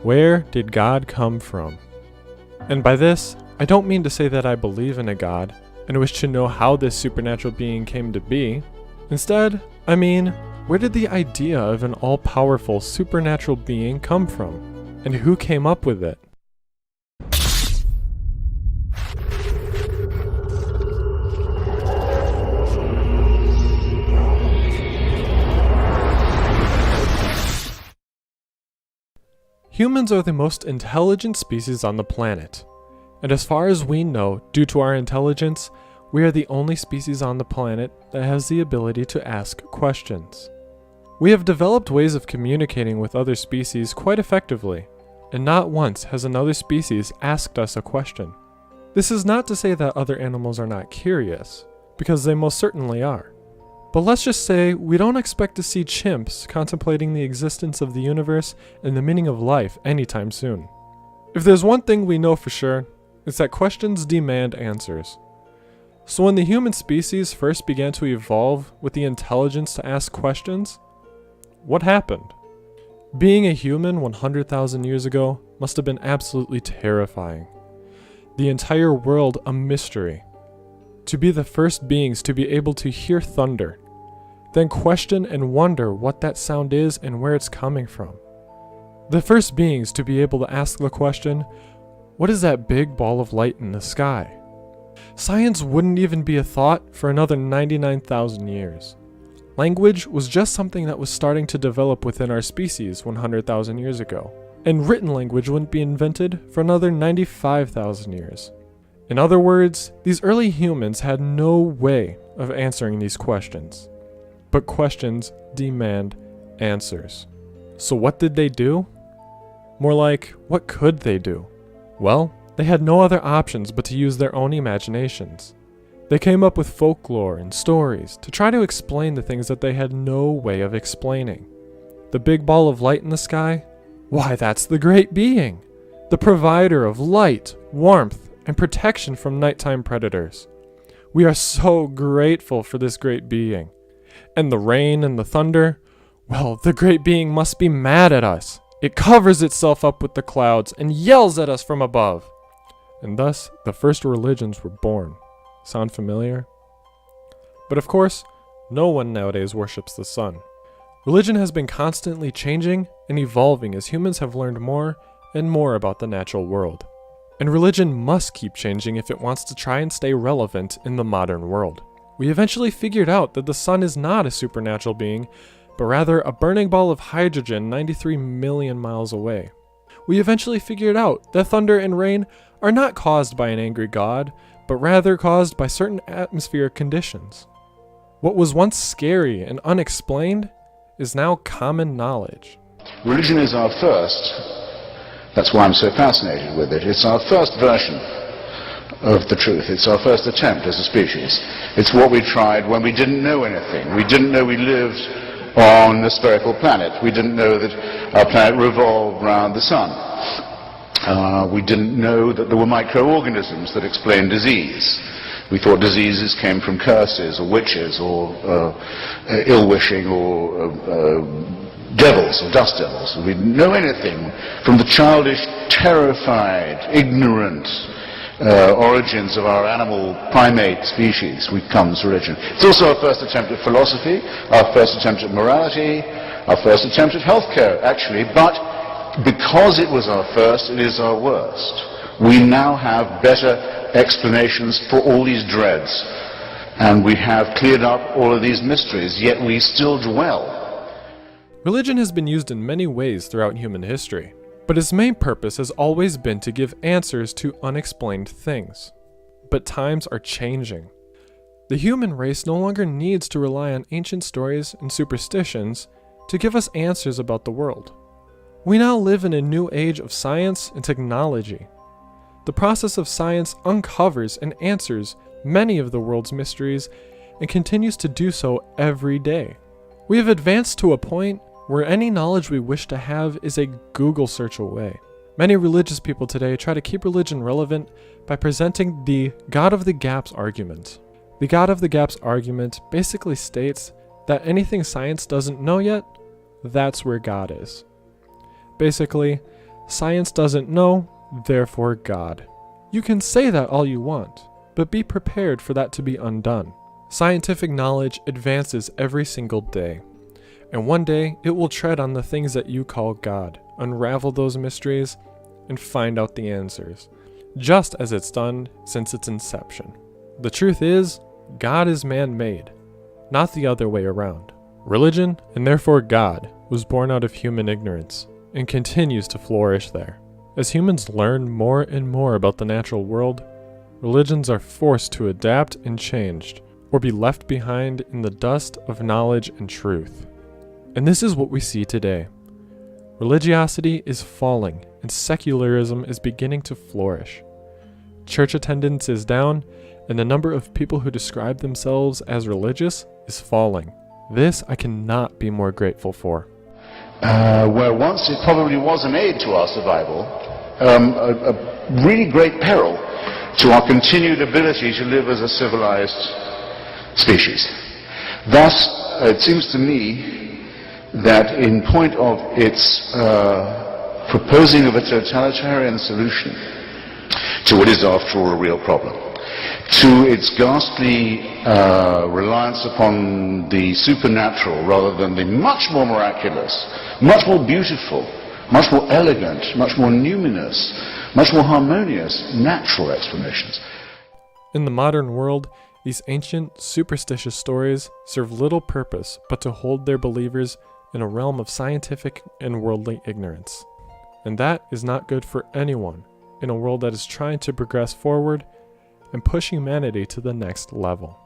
Where did God come from? And by this, I don't mean to say that I believe in a God and wish to know how this supernatural being came to be. Instead, I mean, where did the idea of an all-powerful supernatural being come from? And who came up with it? Humans are the most intelligent species on the planet. And as far as we know, due to our intelligence, we are the only species on the planet that has the ability to ask questions. We have developed ways of communicating with other species quite effectively, and not once has another species asked us a question. This is not to say that other animals are not curious, because they most certainly are. But let's just say we don't expect to see chimps contemplating the existence of the universe and the meaning of life anytime soon. If there's one thing we know for sure, it's that questions demand answers. So when the human species first began to evolve with the intelligence to ask questions, what happened? Being a human 100,000 years ago must have been absolutely terrifying. The entire world a mystery. To be the first beings to be able to hear thunder, then question and wonder what that sound is and where it's coming from. The first beings to be able to ask the question, what is that big ball of light in the sky? Science wouldn't even be a thought for another 99,000 years. Language was just something that was starting to develop within our species 100,000 years ago, and written language wouldn't be invented for another 95,000 years. In other words, these early humans had no way of answering these questions. But questions demand answers. So what did they do? More like, what could they do? Well, they had no other options but to use their own imaginations. They came up with folklore and stories to try to explain the things that they had no way of explaining. The big ball of light in the sky? Why, that's the great being, the provider of light, warmth, and protection from nighttime predators. We are so grateful for this great being. And the rain and the thunder? Well, the great being must be mad at us. It covers itself up with the clouds and yells at us from above. And thus, the first religions were born. Sound familiar? But of course, no one nowadays worships the sun. Religion has been constantly changing and evolving as humans have learned more and more about the natural world. And religion must keep changing if it wants to try and stay relevant in the modern world. We eventually figured out that the sun is not a supernatural being, but rather a burning ball of hydrogen 93 million miles away. We eventually figured out that thunder and rain are not caused by an angry god, but rather caused by certain atmospheric conditions. What was once scary and unexplained is now common knowledge. Religion is our first, that's why I'm so fascinated with it, it's our first version of the truth. It's our first attempt as a species. It's what we tried when we didn't know anything. We didn't know we lived on a spherical planet. We didn't know that our planet revolved around the sun. We didn't know that there were microorganisms that explained disease. We thought diseases came from curses or witches or ill-wishing or devils or dust devils. We didn't know anything from the childish, terrified, ignorant origins of our animal primate species. Comes religion. It's also our first attempt at philosophy, our first attempt at morality, our first attempt at healthcare, actually, but because it was our first, it is our worst. We now have better explanations for all these dreads, and we have cleared up all of these mysteries, yet we still dwell. Religion has been used in many ways throughout human history, but its main purpose has always been to give answers to unexplained things. But times are changing. The human race no longer needs to rely on ancient stories and superstitions to give us answers about the world. We now live in a new age of science and technology. The process of science uncovers and answers many of the world's mysteries and continues to do so every day. We have advanced to a point where any knowledge we wish to have is a Google search away. Many religious people today try to keep religion relevant by presenting the God of the Gaps argument. The God of the Gaps argument basically states that anything science doesn't know yet, that's where God is. Basically, Science doesn't know, therefore God. You can say that all you want, but be prepared for that to be undone. Scientific knowledge advances every single day, and one day it will tread on the things that you call God, unravel those mysteries, and find out the answers, just as it's done since its inception. The truth is, God is man-made, not the other way around. Religion, and therefore God, was born out of human ignorance, and continues to flourish there. As humans learn more and more about the natural world, religions are forced to adapt and change, or be left behind in the dust of knowledge and truth. And this is what we see today. Religiosity is falling, and secularism is beginning to flourish. Church attendance is down, and the number of people who describe themselves as religious is falling. This I cannot be more grateful for. Where once it probably was an aid to our survival, a really great peril to our continued ability to live as a civilized species. Thus, it seems to me that in point of its proposing of a totalitarian solution to what is after all a real problem, to its ghastly reliance upon the supernatural rather than the much more miraculous, much more beautiful, much more elegant, much more numinous, much more harmonious natural explanations. In the modern world, these ancient, superstitious stories serve little purpose but to hold their believers in a realm of scientific and worldly ignorance. And that is not good for anyone in a world that is trying to progress forward and push humanity to the next level.